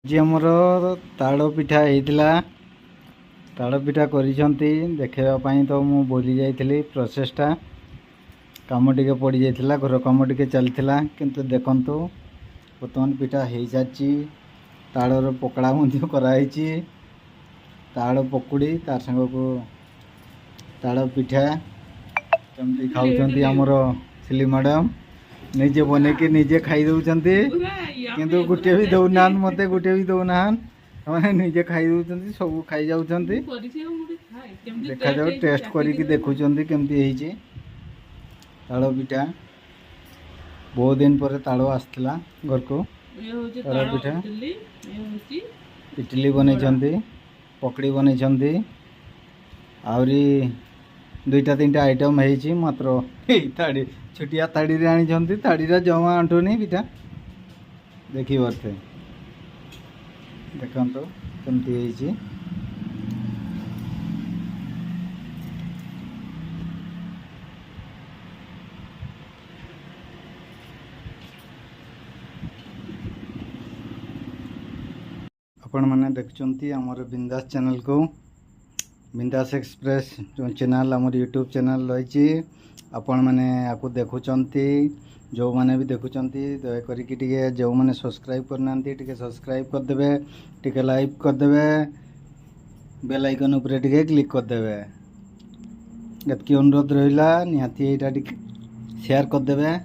जी आमर ताड़ पिठा होता ताड़ पिठा करिसेंती देखापी तो मु बोली जाइली प्रोसेसटा काम टिके पड़ जाइला घर काम टिके चलता किंतु देखंतु बर्तमान पिठा हो सारी ताड़र पकड़ा कराई ताड़ पकुड़ी तार संग को ताड़ पिठा कमती खाऊंट आमर सिली मैडम निजे बनईकि निजे खाई दौरान किंतु गोटे भी दौना मत गोटे भी दौना मैंने निजे खाई दौरान सब खाई जाऊँ देखा जाऊ टेस्ट करके देखुं केमती ताड़ पिठा बहुत दिन पर ताड़ आसला घर को ताड़ पिठा इडली बनई पकड़ी बनई आहरी दुईटा तीनटा आइटम है मात्र ताड़ी छुटिया ताड़ी आनी ताड़ी जमा आंटुनी पिठा देखी पारे देखो कमती आपण मैंने देखुंती आमर बिंदास चैनल को बिंदास एक्सप्रेस जो चैनल आमर यूट्यूब चैनल रही आपण मैंने आपको देखुंती जो मैंने भी देखुंती दयाकोरी जो मैंने सब्सक्राइब करना सब्सक्राइब करदे टिके लाइक करदे बेल आइकन उपरे टिके क्लिक करदे एतकी अनुरोध रहा निहाती यहाँ शेयर करदे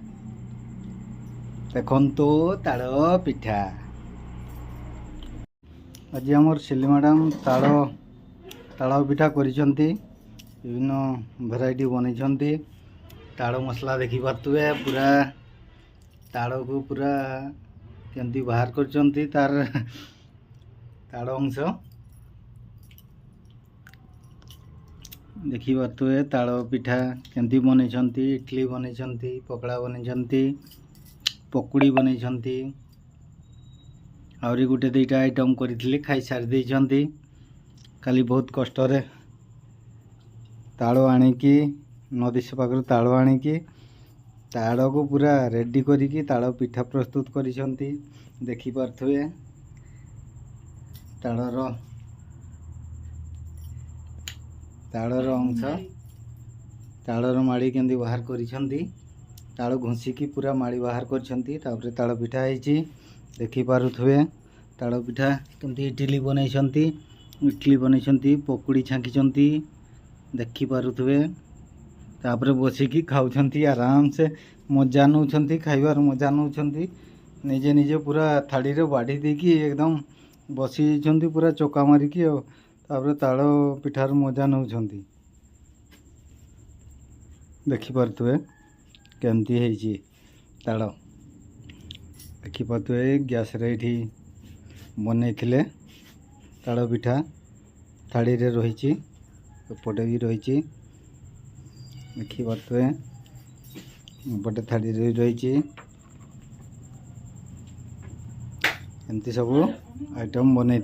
देखंतु ताड़ पिठा आज आमर सिली मैडम ताड़ पिठा करिसेंती विभिन्न भेराइटी बनई ताड़ मसला देखी पारे पूरा ताड़ को पूरा केमती बाहर करचंती तार ताड़ अंश देखी पारे ताड़ पिठा केमती बनई इडली बनई पकड़ा बनई पकुड़ी बनई आहरी गोटे दुईटा आइटम करी खाई सारी देइछंती खाली बहुत कष्ट ताड़ आणिकी नदी से पाखर ताड़ आणिकी ताड़ को पूरा रेडी करिकी ताड़ पिठा प्रस्तुत करिसेंती देखी पारथुए ताड़र अंश ताड़र माड़ी केंदी बाहर करिसेंती ताड़ घुसिकी पूरा माड़ी बाहर करिसेंती तापर ताड़ पिठा होईची देखी पारुथुए ताड़ पिठा केमती इडली बनई पकुड़ी छांकी देखी पारुथुए तापर बसिकी खाऊंती आराम से मजा नौ खाइबार मजा नौ निजे निजे पूरा थाड़ी रे बाढ़ी देकी एकदम बसी पूरा चौका मारिकी तापर ताड़ पिठार मजा नौ देखी पारुथुए केमती है ताड़ देखी पारे गैस रे बनई ताड़ पिठा थाड़ी रे रही एपटे भी रही देखी पारे एपटे थाड़ी रे रही एमती सब आइटम बनई